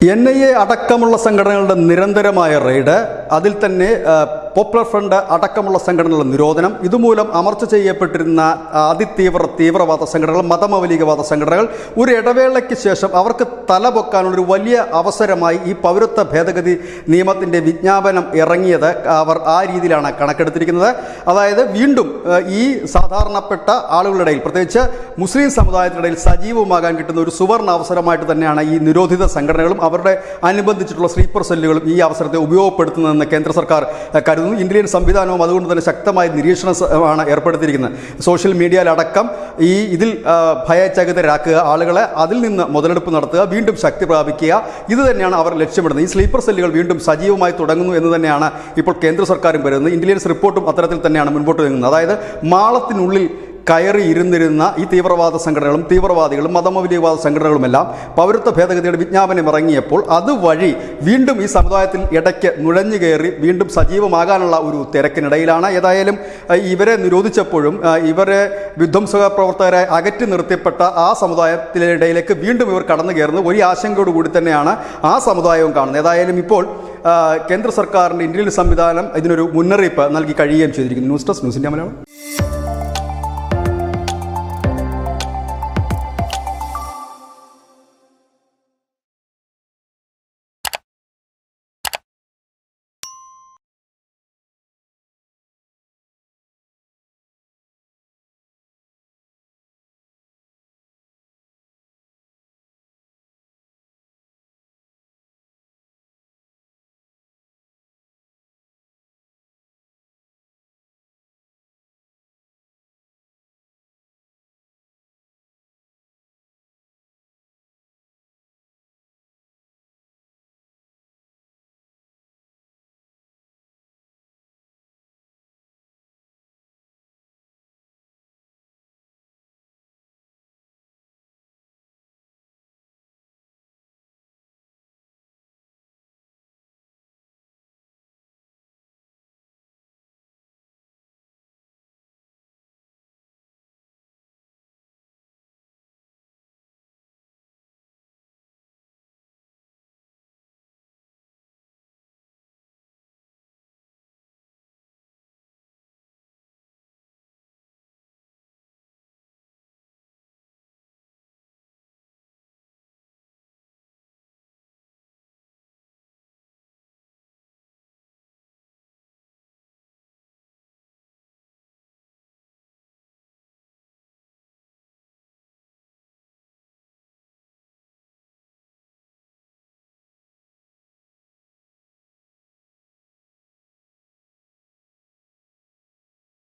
NIA അടക്കമുള്ള സംഘടനകളുടെ നിരന്തരമായ റെയ്ഡ്, അതിൽ തന്നെ പോപ്പുലർ ഫ്രണ്ട് അടക്കമുള്ള സംഘടനകളുടെ നിരോധനം, ഇതുമൂലം അമർച്ച ചെയ്യപ്പെട്ടിരുന്ന തീവ്രവാദ സംഘടനകൾ, മതമൗലികവാദ സംഘടനകൾ ഒരു ഇടവേളയ്ക്ക് ശേഷം അവർക്ക് തലപൊക്കാനുള്ളൊരു വലിയ അവസരമായി ഈ പൗരത്വ ഭേദഗതി നിയമത്തിൻ്റെ വിജ്ഞാപനം ഇറങ്ങിയത് അവർ ആ രീതിയിലാണ് കണക്കെടുത്തിരിക്കുന്നത്. അതായത് വീണ്ടും ഈ സാധാരണപ്പെട്ട ആളുകളുടെ ഇടയിൽ, പ്രത്യേകിച്ച് മുസ്ലിം സമുദായത്തിനിടയിൽ സജീവമാകാൻ കിട്ടുന്ന ഒരു സുവർണ അവസരമായിട്ട് തന്നെയാണ് ഈ നിരോധിത സംഘടനകളും അവരുടെ അനുബന്ധിച്ചിട്ടുള്ള സ്ലീപ്പർ സെല്ലുകളും ഈ അവസരത്തെ ഉപയോഗപ്പെടുത്തുന്നതെന്ന് കേന്ദ്ര സർക്കാർ കരുതുന്നു. ഇന്ത്യൻ സംവിധാനവും അതുകൊണ്ട് തന്നെ ശക്തമായ നിരീക്ഷണമാണ് ഏർപ്പെടുത്തിയിരിക്കുന്നത്. സോഷ്യൽ മീഡിയയിലടക്കം ഇതിൽ ഭയചകിതരാക്കുക, ആളുകളെ അതിൽ നിന്ന് മുതലെടുപ്പ് നടത്തുക, വീണ്ടും ശക്തി പ്രാപിക്കുക, ഇത് തന്നെയാണ് അവർ ലക്ഷ്യമിടുന്നത്. ഈ സ്ലീപ്പർ സെല്ലുകൾ വീണ്ടും സജീവമായി തുടങ്ങുന്നു എന്ന് തന്നെയാണ് ഇപ്പോൾ കേന്ദ്ര സർക്കാരും കരുതുന്നത്. ഇന്റലിജൻസ് റിപ്പോർട്ടും അത്തരത്തിൽ തന്നെയാണ് മുൻപോട്ട് നീങ്ങുന്നത്. അതായത് മാളത്തിനുള്ളിൽ കയറി ഇരുന്നിരുന്ന ഈ തീവ്രവാദ സംഘടനകളും തീവ്രവാദികളും മതമൗലികവാദ സംഘടനകളുമെല്ലാം പൗരത്വ ഭേദഗതിയുടെ വിജ്ഞാപനം ഇറങ്ങിയപ്പോൾ അതുവഴി വീണ്ടും ഈ സമുദായത്തിൽ ഇടയ്ക്ക് നുഴഞ്ഞു കയറി വീണ്ടും സജീവമാകാനുള്ള ഒരു തിരക്കിനിടയിലാണ്. ഏതായാലും ഇവരെ നിരോധിച്ചപ്പോഴും ഇവരെ വിധ്വംസക പ്രവർത്തകരെ അകറ്റി നിർത്തിയപ്പെട്ട ആ സമുദായത്തിനിടയിലേക്ക് വീണ്ടും ഇവർ കടന്നു കയറുന്നത് വലിയ ആശങ്കയോടുകൂടി തന്നെയാണ് ആ സമുദായവും കാണുന്നത്. ഏതായാലും ഇപ്പോൾ കേന്ദ്ര സർക്കാരിൻ്റെ ഇന്ത്യൻ സംവിധാനം ഇതിനൊരു മുന്നറിയിപ്പ് നൽകി കഴിയുകയും ചെയ്തിരിക്കുന്നു. News desk, news India Malayalam.